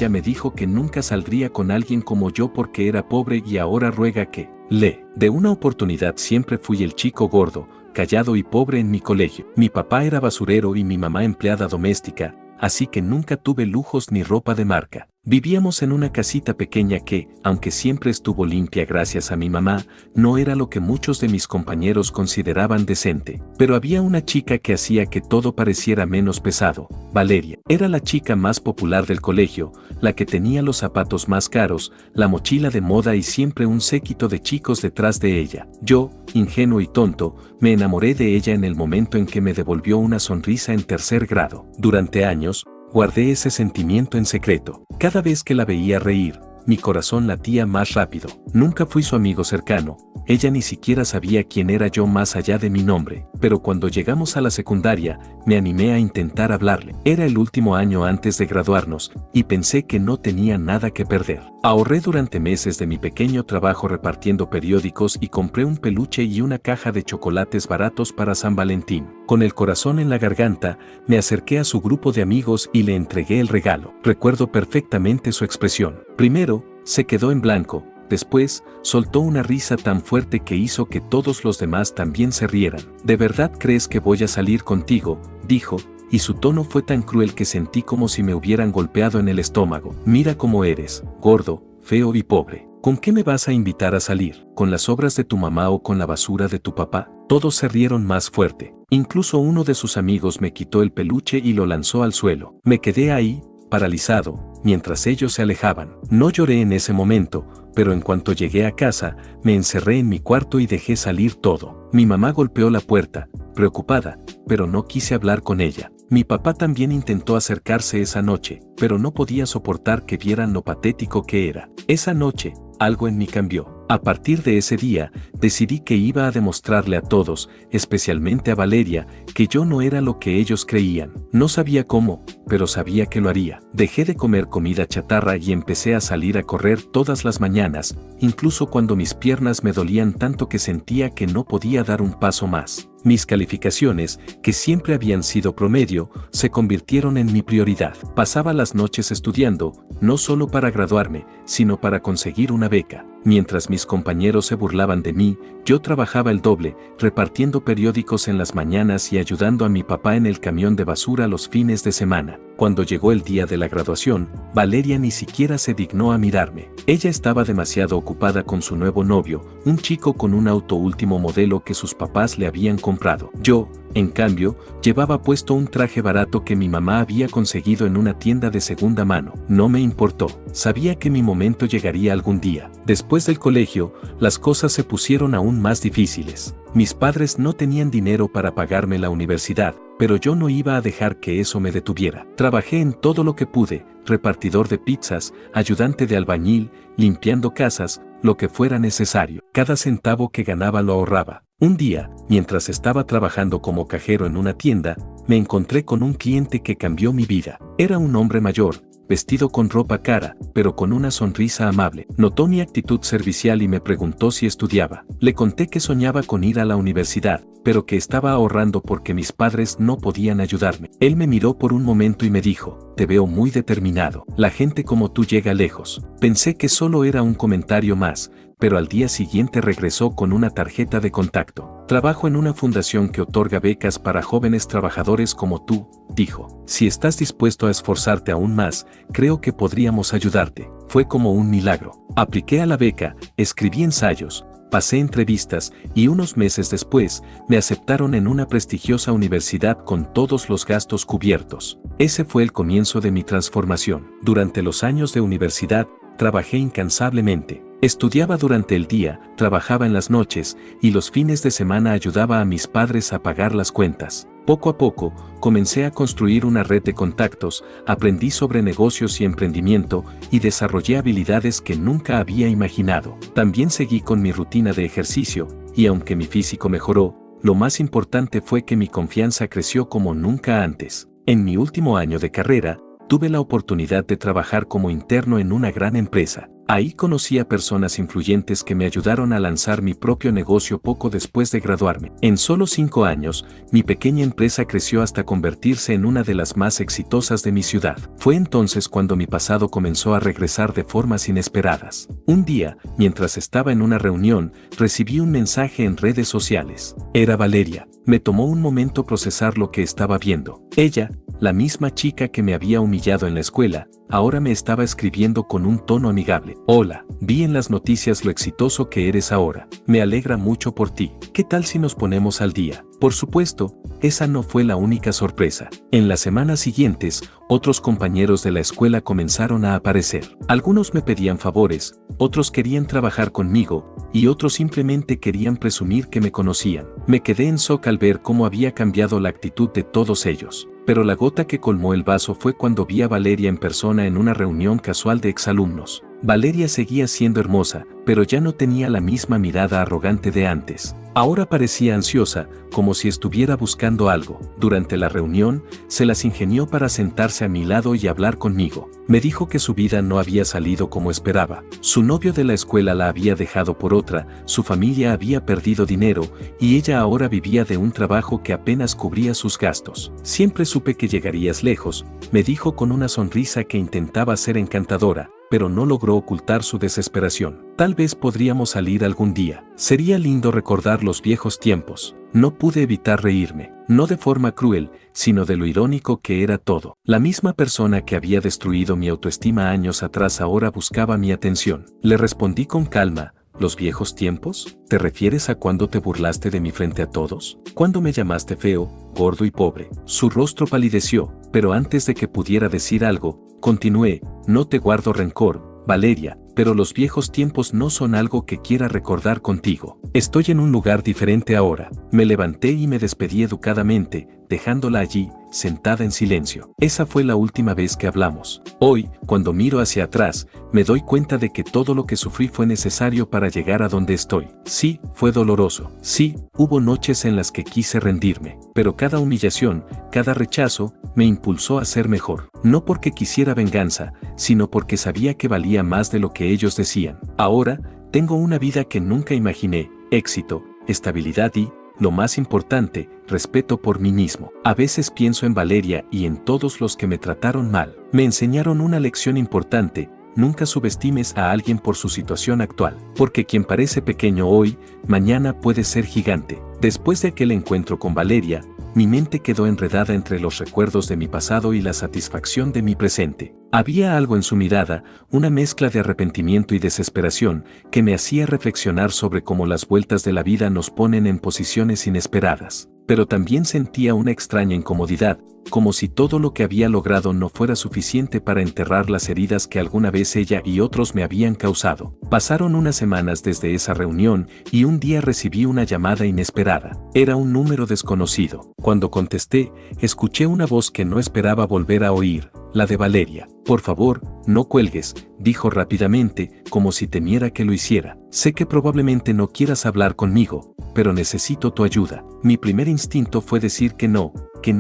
ella me dijo que nunca saldría con alguien como yo porque era pobre y ahora ruega que le dé una oportunidad. Siempre fui el chico gordo, callado y pobre en mi colegio. Mi papá era basurero y mi mamá empleada doméstica, así que nunca tuve lujos ni ropa de marca. Vivíamos en una casita pequeña que, aunque siempre estuvo limpia gracias a mi mamá, no era lo que muchos de mis compañeros consideraban decente. Pero había una chica que hacía que todo pareciera menos pesado. Valeria. Era la chica más popular del colegio, la que tenía los zapatos más caros, la mochila de moda y siempre un séquito de chicos detrás de ella. Yo, ingenuo y tonto, me enamoré de ella en el momento en que me devolvió una sonrisa en tercer grado. Durante años, guardé ese sentimiento en secreto. Cada vez que la veía reír, mi corazón latía más rápido. Nunca fui su amigo cercano, ella ni siquiera sabía quién era yo más allá de mi nombre, pero cuando llegamos a la secundaria, me animé a intentar hablarle. Era el último año antes de graduarnos, y pensé que no tenía nada que perder. Ahorré durante meses de mi pequeño trabajo repartiendo periódicos y compré un peluche y una caja de chocolates baratos para San Valentín. Con el corazón en la garganta, me acerqué a su grupo de amigos y le entregué el regalo. Recuerdo perfectamente su expresión. Primero, se quedó en blanco. Después, soltó una risa tan fuerte que hizo que todos los demás también se rieran. ¿De verdad crees que voy a salir contigo?, dijo, y su tono fue tan cruel que sentí como si me hubieran golpeado en el estómago. Mira cómo eres, gordo, feo y pobre. ¿Con qué me vas a invitar a salir? ¿Con las obras de tu mamá o con la basura de tu papá? Todos se rieron más fuerte. Incluso uno de sus amigos me quitó el peluche y lo lanzó al suelo. Me quedé ahí, paralizado, mientras ellos se alejaban. No lloré en ese momento, pero en cuanto llegué a casa, me encerré en mi cuarto y dejé salir todo. Mi mamá golpeó la puerta, preocupada, pero no quise hablar con ella. Mi papá también intentó acercarse esa noche, pero no podía soportar que vieran lo patético que era. Esa noche, algo en mí cambió. A partir de ese día, decidí que iba a demostrarle a todos, especialmente a Valeria, que yo no era lo que ellos creían. No sabía cómo, pero sabía que lo haría. Dejé de comer comida chatarra y empecé a salir a correr todas las mañanas, incluso cuando mis piernas me dolían tanto que sentía que no podía dar un paso más. Mis calificaciones, que siempre habían sido promedio, se convirtieron en mi prioridad. Pasaba las noches estudiando, no solo para graduarme, sino para conseguir una beca. Mientras mis compañeros se burlaban de mí, yo trabajaba el doble, repartiendo periódicos en las mañanas y ayudando a mi papá en el camión de basura los fines de semana. Cuando llegó el día de la graduación, Valeria ni siquiera se dignó a mirarme. Ella estaba demasiado ocupada con su nuevo novio, un chico con un auto último modelo que sus papás le habían comprado. Yo, en cambio, llevaba puesto un traje barato que mi mamá había conseguido en una tienda de segunda mano. No me importó. Sabía que mi momento llegaría algún día. Después del colegio, las cosas se pusieron aún más difíciles. Mis padres no tenían dinero para pagarme la universidad, pero yo no iba a dejar que eso me detuviera. Trabajé en todo lo que pude, repartidor de pizzas, ayudante de albañil, limpiando casas, lo que fuera necesario. Cada centavo que ganaba lo ahorraba. Un día, mientras estaba trabajando como cajero en una tienda, me encontré con un cliente que cambió mi vida. Era un hombre mayor, vestido con ropa cara, pero con una sonrisa amable. Notó mi actitud servicial y me preguntó si estudiaba. Le conté que soñaba con ir a la universidad, pero que estaba ahorrando porque mis padres no podían ayudarme. Él me miró por un momento y me dijo: te veo muy determinado. La gente como tú llega lejos. Pensé que solo era un comentario más, pero al día siguiente regresó con una tarjeta de contacto. Trabajo en una fundación que otorga becas para jóvenes trabajadores como tú, dijo. Si estás dispuesto a esforzarte aún más, creo que podríamos ayudarte. Fue como un milagro. Apliqué a la beca, escribí ensayos, pasé entrevistas y unos meses después me aceptaron en una prestigiosa universidad con todos los gastos cubiertos. Ese fue el comienzo de mi transformación. Durante los años de universidad, trabajé incansablemente. Estudiaba durante el día, trabajaba en las noches y los fines de semana ayudaba a mis padres a pagar las cuentas. Poco a poco, comencé a construir una red de contactos, aprendí sobre negocios y emprendimiento y desarrollé habilidades que nunca había imaginado. También seguí con mi rutina de ejercicio y aunque mi físico mejoró, lo más importante fue que mi confianza creció como nunca antes. En mi último año de carrera, tuve la oportunidad de trabajar como interno en una gran empresa. Ahí conocí a personas influyentes que me ayudaron a lanzar mi propio negocio poco después de graduarme. En solo 5 años, mi pequeña empresa creció hasta convertirse en una de las más exitosas de mi ciudad. Fue entonces cuando mi pasado comenzó a regresar de formas inesperadas. Un día, mientras estaba en una reunión, recibí un mensaje en redes sociales. Era Valeria. Me tomó un momento procesar lo que estaba viendo. Ella, la misma chica que me había humillado en la escuela, ahora me estaba escribiendo con un tono amigable. Hola, vi en las noticias lo exitoso que eres ahora. Me alegra mucho por ti. ¿Qué tal si nos ponemos al día? Por supuesto, esa no fue la única sorpresa. En las semanas siguientes, otros compañeros de la escuela comenzaron a aparecer. Algunos me pedían favores, otros querían trabajar conmigo, y otros simplemente querían presumir que me conocían. Me quedé en shock al ver cómo había cambiado la actitud de todos ellos. Pero la gota que colmó el vaso fue cuando vi a Valeria en persona en una reunión casual de exalumnos. Valeria seguía siendo hermosa, pero ya no tenía la misma mirada arrogante de antes. Ahora parecía ansiosa, como si estuviera buscando algo. Durante la reunión, se las ingenió para sentarse a mi lado y hablar conmigo. Me dijo que su vida no había salido como esperaba. Su novio de la escuela la había dejado por otra, su familia había perdido dinero, y ella ahora vivía de un trabajo que apenas cubría sus gastos. Siempre supe que llegarías lejos, me dijo con una sonrisa que intentaba ser encantadora, pero no logró ocultar su desesperación. Tal vez podríamos salir algún día. Sería lindo recordar los viejos tiempos. No pude evitar reírme, no de forma cruel, sino de lo irónico que era todo. La misma persona que había destruido mi autoestima años atrás ahora buscaba mi atención. Le respondí con calma. ¿Los viejos tiempos? ¿Te refieres a cuando te burlaste de mí frente a todos? ¿Cuándo me llamaste feo, gordo y pobre? Su rostro palideció, pero antes de que pudiera decir algo, continué, no te guardo rencor, Valeria, pero los viejos tiempos no son algo que quiera recordar contigo. Estoy en un lugar diferente ahora. Me levanté y me despedí educadamente, dejándola allí, sentada en silencio. Esa fue la última vez que hablamos. Hoy, cuando miro hacia atrás, me doy cuenta de que todo lo que sufrí fue necesario para llegar a donde estoy. Sí, fue doloroso. Sí, hubo noches en las que quise rendirme. Pero cada humillación, cada rechazo, me impulsó a ser mejor. No porque quisiera venganza, sino porque sabía que valía más de lo que ellos decían. Ahora, tengo una vida que nunca imaginé, éxito, estabilidad y, lo más importante, respeto por mí mismo. A veces pienso en Valeria y en todos los que me trataron mal. Me enseñaron una lección importante: nunca subestimes a alguien por su situación actual, porque quien parece pequeño hoy, mañana puede ser gigante. Después de aquel encuentro con Valeria, mi mente quedó enredada entre los recuerdos de mi pasado y la satisfacción de mi presente. Había algo en su mirada, una mezcla de arrepentimiento y desesperación, que me hacía reflexionar sobre cómo las vueltas de la vida nos ponen en posiciones inesperadas. Pero también sentía una extraña incomodidad, como si todo lo que había logrado no fuera suficiente para enterrar las heridas que alguna vez ella y otros me habían causado. Pasaron unas semanas desde esa reunión y un día recibí una llamada inesperada. Era un número desconocido. Cuando contesté, escuché una voz que no esperaba volver a oír, la de Valeria. Por favor, no cuelgues, dijo rápidamente, como si temiera que lo hiciera. Sé que probablemente no quieras hablar conmigo, pero necesito tu ayuda. Mi primer instinto fue decir que no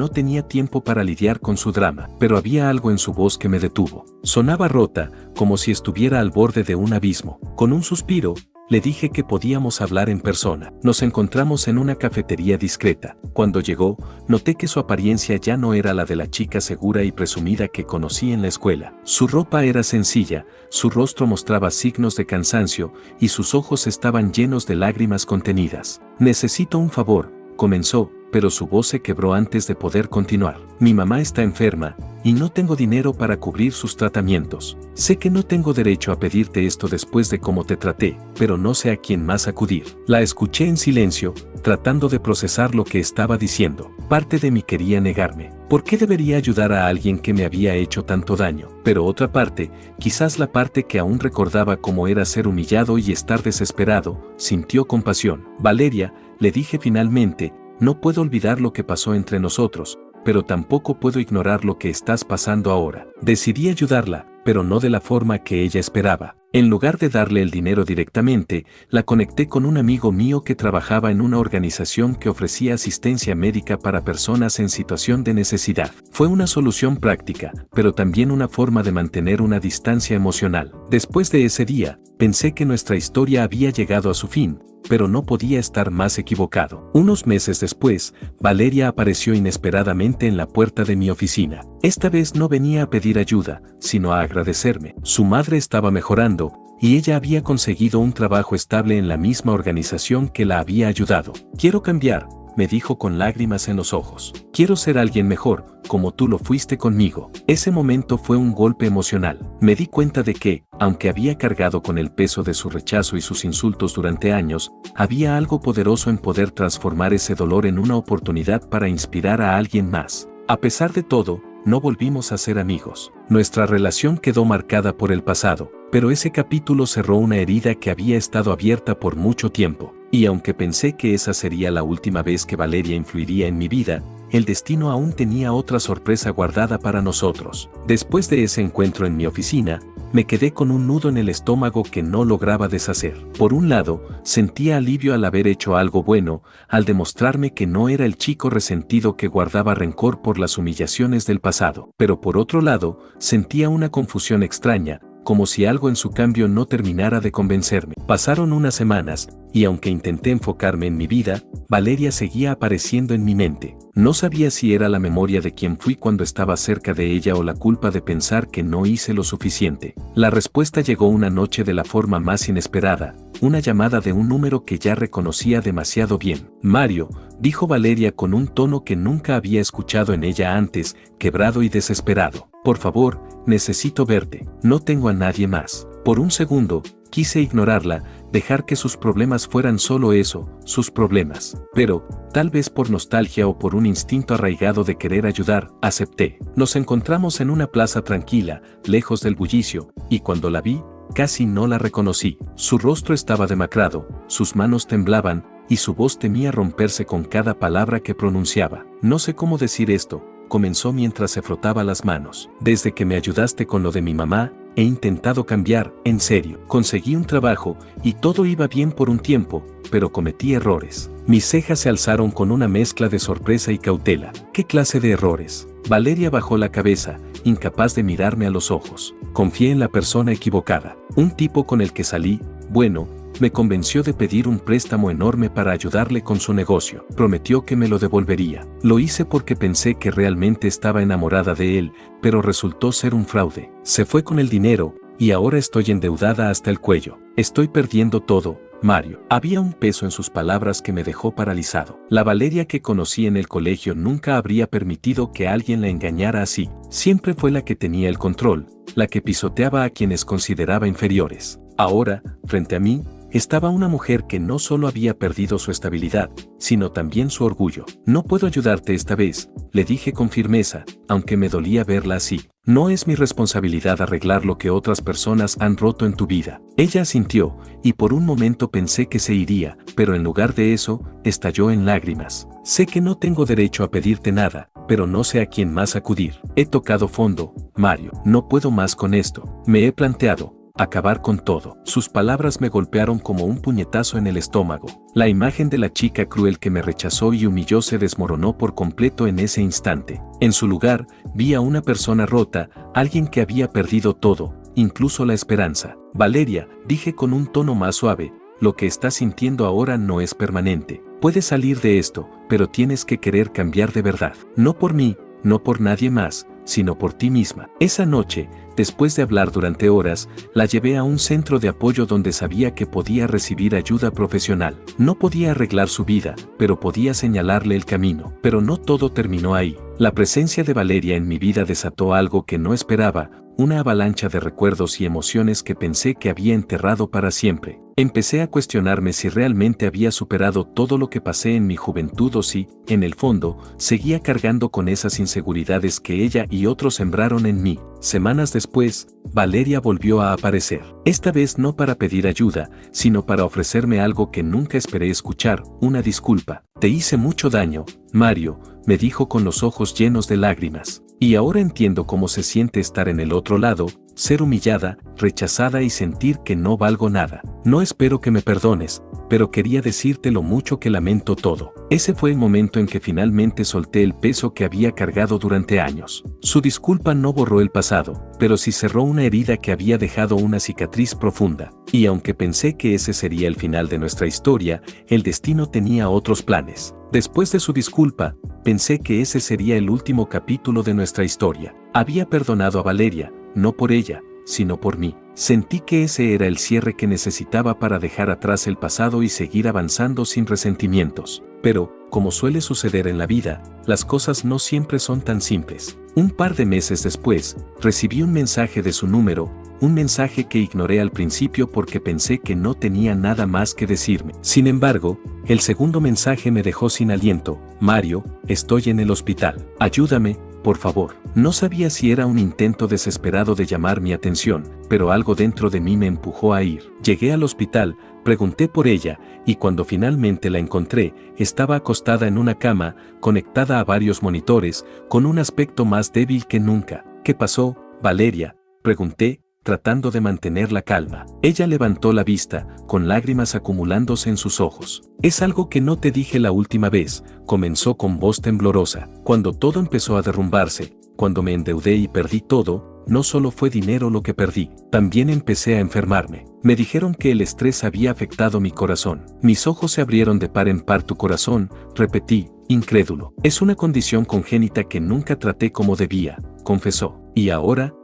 tenía tiempo para lidiar con su drama, pero había algo en su voz que me detuvo. Sonaba rota, como si estuviera al borde de un abismo. Con un suspiro, le dije que podíamos hablar en persona. Nos encontramos en una cafetería discreta. Cuando llegó, noté que su apariencia ya no era la de la chica segura y presumida que conocí en la escuela. Su ropa era sencilla, su rostro mostraba signos de cansancio y sus ojos estaban llenos de lágrimas contenidas. Necesito un favor, comenzó, pero su voz se quebró antes de poder continuar. Mi mamá está enferma, y no tengo dinero para cubrir sus tratamientos. Sé que no tengo derecho a pedirte esto después de cómo te traté, pero no sé a quién más acudir. La escuché en silencio, tratando de procesar lo que estaba diciendo. Parte de mí quería negarme. ¿Por qué debería ayudar a alguien que me había hecho tanto daño? Pero otra parte, quizás la parte que aún recordaba cómo era ser humillado y estar desesperado, sintió compasión. Valeria, le dije finalmente, no puedo olvidar lo que pasó entre nosotros, pero tampoco puedo ignorar lo que estás pasando ahora. Decidí ayudarla, pero no de la forma que ella esperaba. En lugar de darle el dinero directamente, la conecté con un amigo mío que trabajaba en una organización que ofrecía asistencia médica para personas en situación de necesidad. Fue una solución práctica, pero también una forma de mantener una distancia emocional. Después de ese día, pensé que nuestra historia había llegado a su fin, pero no podía estar más equivocado. Unos meses después, Valeria apareció inesperadamente en la puerta de mi oficina. Esta vez no venía a pedir ayuda, sino a agradecerme. Su madre estaba mejorando, y ella había conseguido un trabajo estable en la misma organización que la había ayudado. Quiero cambiar, me dijo con lágrimas en los ojos. Quiero ser alguien mejor, como tú lo fuiste conmigo. Ese momento fue un golpe emocional. Me di cuenta de que, aunque había cargado con el peso de su rechazo y sus insultos durante años, había algo poderoso en poder transformar ese dolor en una oportunidad para inspirar a alguien más. A pesar de todo, no volvimos a ser amigos. Nuestra relación quedó marcada por el pasado, pero ese capítulo cerró una herida que había estado abierta por mucho tiempo. Y aunque pensé que esa sería la última vez que Valeria influiría en mi vida, el destino aún tenía otra sorpresa guardada para nosotros. Después de ese encuentro en mi oficina, me quedé con un nudo en el estómago que no lograba deshacer. Por un lado, sentía alivio al haber hecho algo bueno, al demostrarme que no era el chico resentido que guardaba rencor por las humillaciones del pasado. Pero por otro lado, sentía una confusión extraña, como si algo en su cambio no terminara de convencerme. Pasaron unas semanas, y aunque intenté enfocarme en mi vida, Valeria seguía apareciendo en mi mente. No sabía si era la memoria de quien fui cuando estaba cerca de ella o la culpa de pensar que no hice lo suficiente. La respuesta llegó una noche de la forma más inesperada, una llamada de un número que ya reconocía demasiado bien. Mario, dijo Valeria con un tono que nunca había escuchado en ella antes, quebrado y desesperado. Por favor, necesito verte, no tengo a nadie más. Por un segundo, quise ignorarla, dejar que sus problemas fueran solo eso, sus problemas. Pero, tal vez por nostalgia o por un instinto arraigado de querer ayudar, acepté. Nos encontramos en una plaza tranquila, lejos del bullicio, y cuando la vi, casi no la reconocí. Su rostro estaba demacrado, sus manos temblaban, y su voz temía romperse con cada palabra que pronunciaba. No sé cómo decir esto, comenzó mientras se frotaba las manos. Desde que me ayudaste con lo de mi mamá, he intentado cambiar, en serio. Conseguí un trabajo, y todo iba bien por un tiempo, pero cometí errores. Mis cejas se alzaron con una mezcla de sorpresa y cautela. ¿Qué clase de errores? Valeria bajó la cabeza, incapaz de mirarme a los ojos. Confié en la persona equivocada. Un tipo con el que salí, bueno, me convenció de pedir un préstamo enorme para ayudarle con su negocio. Prometió que me lo devolvería. Lo hice porque pensé que realmente estaba enamorada de él, pero resultó ser un fraude. Se fue con el dinero, y ahora estoy endeudada hasta el cuello. Estoy perdiendo todo, Mario. Había un peso en sus palabras que me dejó paralizado. La Valeria que conocí en el colegio nunca habría permitido que alguien la engañara así. Siempre fue la que tenía el control, la que pisoteaba a quienes consideraba inferiores. Ahora, frente a mí, estaba una mujer que no solo había perdido su estabilidad, sino también su orgullo. No puedo ayudarte esta vez, le dije con firmeza, aunque me dolía verla así. No es mi responsabilidad arreglar lo que otras personas han roto en tu vida. Ella asintió, y por un momento pensé que se iría, pero en lugar de eso, estalló en lágrimas. Sé que no tengo derecho a pedirte nada, pero no sé a quién más acudir. He tocado fondo, Mario. No puedo más con esto. Me he planteado acabar con todo. Sus palabras me golpearon como un puñetazo en el estómago. La imagen de la chica cruel que me rechazó y humilló se desmoronó por completo en ese instante. En su lugar, vi a una persona rota, alguien que había perdido todo, incluso la esperanza. Valeria, dije con un tono más suave, lo que estás sintiendo ahora no es permanente. Puedes salir de esto, pero tienes que querer cambiar de verdad. No por mí, no por nadie más, sino por ti misma. Esa noche, después de hablar durante horas, la llevé a un centro de apoyo donde sabía que podía recibir ayuda profesional. No podía arreglar su vida, pero podía señalarle el camino. Pero no todo terminó ahí. La presencia de Valeria en mi vida desató algo que no esperaba, una avalancha de recuerdos y emociones que pensé que había enterrado para siempre. Empecé a cuestionarme si realmente había superado todo lo que pasé en mi juventud o si, en el fondo, seguía cargando con esas inseguridades que ella y otros sembraron en mí. Semanas después, Valeria volvió a aparecer. Esta vez no para pedir ayuda, sino para ofrecerme algo que nunca esperé escuchar, una disculpa. Te hice mucho daño, Mario, me dijo con los ojos llenos de lágrimas. Y ahora entiendo cómo se siente estar en el otro lado, ser humillada, rechazada y sentir que no valgo nada. No espero que me perdones, pero quería decirte lo mucho que lamento todo. Ese fue el momento en que finalmente solté el peso que había cargado durante años. Su disculpa no borró el pasado, pero sí cerró una herida que había dejado una cicatriz profunda. Y aunque pensé que ese sería el final de nuestra historia, el destino tenía otros planes. Después de su disculpa, pensé que ese sería el último capítulo de nuestra historia. Había perdonado a Valeria, no por ella, sino por mí. Sentí que ese era el cierre que necesitaba para dejar atrás el pasado y seguir avanzando sin resentimientos. Pero, como suele suceder en la vida, las cosas no siempre son tan simples. Un par de meses después, recibí un mensaje de su número, un mensaje que ignoré al principio porque pensé que no tenía nada más que decirme. Sin embargo, el segundo mensaje me dejó sin aliento. Mario, estoy en el hospital. Ayúdame, por favor. No sabía si era un intento desesperado de llamar mi atención, pero algo dentro de mí me empujó a ir. Llegué al hospital, pregunté por ella, y cuando finalmente la encontré, estaba acostada en una cama, conectada a varios monitores, con un aspecto más débil que nunca. ¿Qué pasó, Valeria?, pregunté, tratando de mantener la calma. Ella levantó la vista, con lágrimas acumulándose en sus ojos. Es algo que no te dije la última vez, comenzó con voz temblorosa. Cuando todo empezó a derrumbarse, cuando me endeudé y perdí todo, no solo fue dinero lo que perdí, también empecé a enfermarme. Me dijeron que el estrés había afectado mi corazón. Mis ojos se abrieron de par en par. Tu corazón, repetí, incrédulo. Es una condición congénita que nunca traté como debía, confesó. Y ahora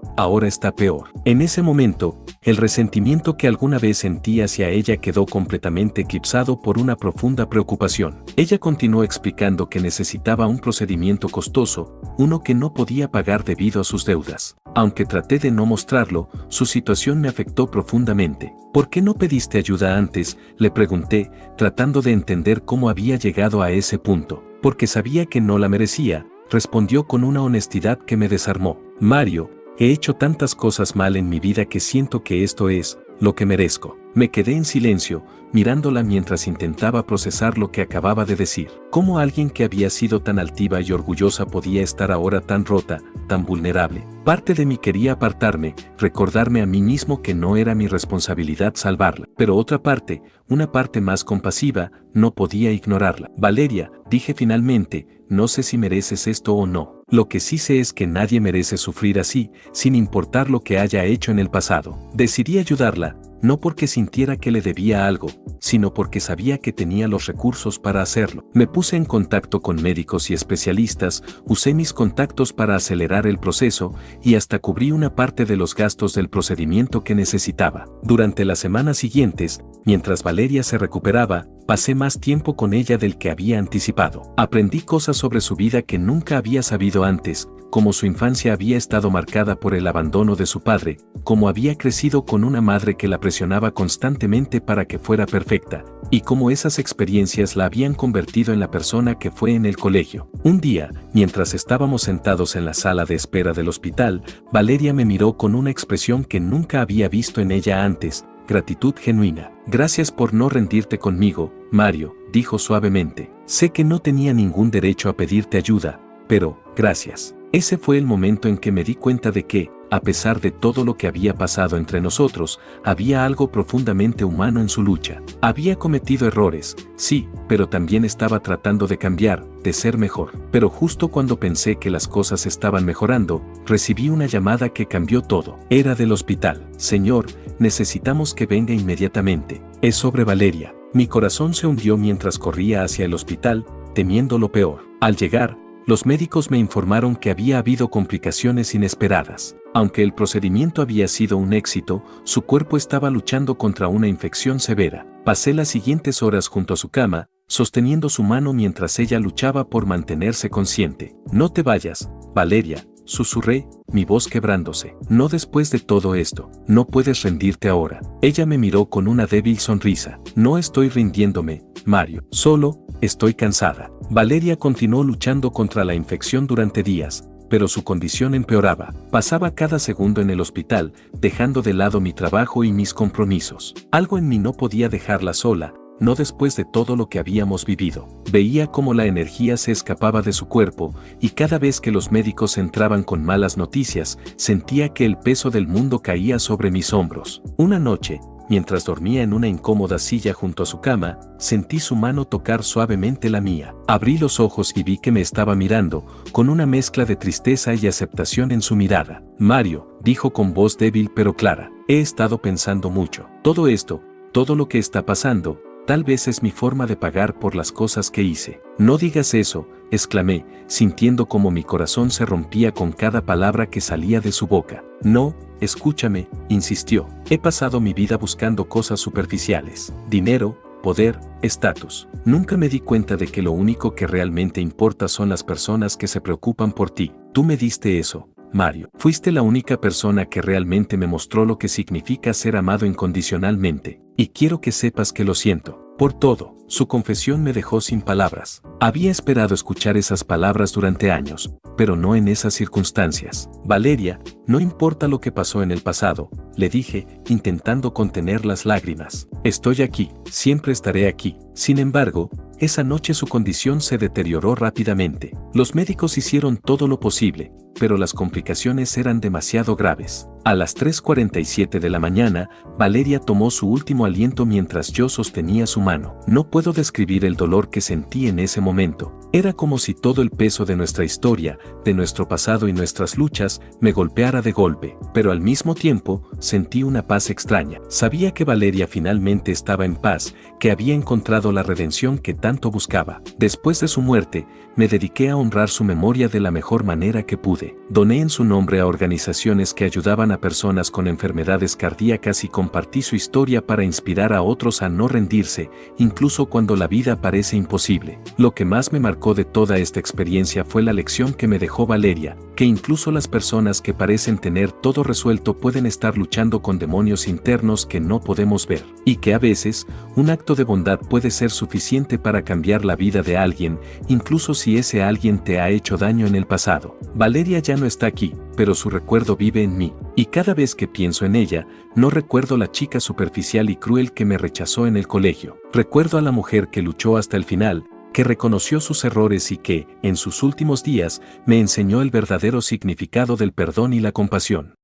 está peor. En ese momento, el resentimiento que alguna vez sentí hacia ella quedó completamente eclipsado por una profunda preocupación. Ella continuó explicando que necesitaba un procedimiento costoso, uno que no podía pagar debido a sus deudas. Aunque traté de no mostrarlo, su situación me afectó profundamente. ¿Por qué no pediste ayuda antes?, le pregunté, tratando de entender cómo había llegado a ese punto. Porque sabía que no la merecía, respondió con una honestidad que me desarmó. Mario, he hecho tantas cosas mal en mi vida que siento que esto es lo que merezco. Me quedé en silencio, mirándola mientras intentaba procesar lo que acababa de decir. ¿Cómo alguien que había sido tan altiva y orgullosa podía estar ahora tan rota, tan vulnerable? Parte de mí quería apartarme, recordarme a mí mismo que no era mi responsabilidad salvarla. Pero otra parte, una parte más compasiva, no podía ignorarla. Valeria, dije finalmente, no sé si mereces esto o no. Lo que sí sé es que nadie merece sufrir así, sin importar lo que haya hecho en el pasado. Decidí ayudarla, no porque sintiera que le debía algo, sino porque sabía que tenía los recursos para hacerlo. Me puse en contacto con médicos y especialistas, usé mis contactos para acelerar el proceso y hasta cubrí una parte de los gastos del procedimiento que necesitaba. Durante las semanas siguientes, mientras Valeria se recuperaba, pasé más tiempo con ella del que había anticipado. Aprendí cosas sobre su vida que nunca había sabido antes, como su infancia había estado marcada por el abandono de su padre, cómo había crecido con una madre que la presionaba constantemente para que fuera perfecta, y cómo esas experiencias la habían convertido en la persona que fue en el colegio. Un día, mientras estábamos sentados en la sala de espera del hospital, Valeria me miró con una expresión que nunca había visto en ella antes, gratitud genuina. Gracias por no rendirte conmigo, Mario, dijo suavemente. Sé que no tenía ningún derecho a pedirte ayuda, pero, gracias. Ese fue el momento en que me di cuenta de que, a pesar de todo lo que había pasado entre nosotros, había algo profundamente humano en su lucha. Había cometido errores, sí, pero también estaba tratando de cambiar, de ser mejor. Pero justo cuando pensé que las cosas estaban mejorando, recibí una llamada que cambió todo. Era del hospital. Señor, necesitamos que venga inmediatamente. Es sobre Valeria. Mi corazón se hundió mientras corría hacia el hospital, temiendo lo peor. Al llegar, los médicos me informaron que había habido complicaciones inesperadas. Aunque el procedimiento había sido un éxito, su cuerpo estaba luchando contra una infección severa. Pasé las siguientes horas junto a su cama, sosteniendo su mano mientras ella luchaba por mantenerse consciente. No te vayas, Valeria, susurré, mi voz quebrándose. No después de todo esto, no puedes rendirte ahora. Ella me miró con una débil sonrisa. No estoy rindiéndome, Mario. Solo, estoy cansada. Valeria continuó luchando contra la infección durante días, pero su condición empeoraba. Pasaba cada segundo en el hospital, dejando de lado mi trabajo y mis compromisos. Algo en mí no podía dejarla sola, no después de todo lo que habíamos vivido. Veía cómo la energía se escapaba de su cuerpo, y cada vez que los médicos entraban con malas noticias, sentía que el peso del mundo caía sobre mis hombros. Una noche, mientras dormía en una incómoda silla junto a su cama, sentí su mano tocar suavemente la mía. Abrí los ojos y vi que me estaba mirando, con una mezcla de tristeza y aceptación en su mirada. Mario, dijo con voz débil pero clara, he estado pensando mucho. Todo esto, todo lo que está pasando, tal vez es mi forma de pagar por las cosas que hice. No digas eso, exclamé, sintiendo como mi corazón se rompía con cada palabra que salía de su boca. No, escúchame, insistió. He pasado mi vida buscando cosas superficiales, dinero, poder, estatus. Nunca me di cuenta de que lo único que realmente importa son las personas que se preocupan por ti. Tú me diste eso, Mario. Fuiste la única persona que realmente me mostró lo que significa ser amado incondicionalmente, y quiero que sepas que lo siento. Por todo. Su confesión me dejó sin palabras. Había esperado escuchar esas palabras durante años, pero no en esas circunstancias. Valeria, no importa lo que pasó en el pasado, le dije, intentando contener las lágrimas. Estoy aquí, siempre estaré aquí. Sin embargo, esa noche su condición se deterioró rápidamente. Los médicos hicieron todo lo posible, pero las complicaciones eran demasiado graves. A las 3:47 de la mañana, Valeria tomó su último aliento mientras yo sostenía su mano. No puedo describir el dolor que sentí en ese momento. Era como si todo el peso de nuestra historia, de nuestro pasado y nuestras luchas, me golpeara de golpe, pero al mismo tiempo, sentí una paz extraña. Sabía que Valeria finalmente estaba en paz, que había encontrado la redención que tanto buscaba. Después de su muerte, me dediqué a honrar su memoria de la mejor manera que pude. Doné en su nombre a organizaciones que ayudaban a personas con enfermedades cardíacas y compartí su historia para inspirar a otros a no rendirse, incluso cuando la vida parece imposible. Lo que más me marcó de toda esta experiencia fue la lección que me dejó Valeria, que incluso las personas que parecen tener todo resuelto pueden estar luchando con demonios internos que no podemos ver, y que a veces, un acto de bondad puede ser suficiente para cambiar la vida de alguien, incluso si ese alguien te ha hecho daño en el pasado. Valeria ya no está aquí, pero su recuerdo vive en mí, y cada vez que pienso en ella, no recuerdo la chica superficial y cruel que me rechazó en el colegio. Recuerdo a la mujer que luchó hasta el final, que reconoció sus errores y que, en sus últimos días, me enseñó el verdadero significado del perdón y la compasión.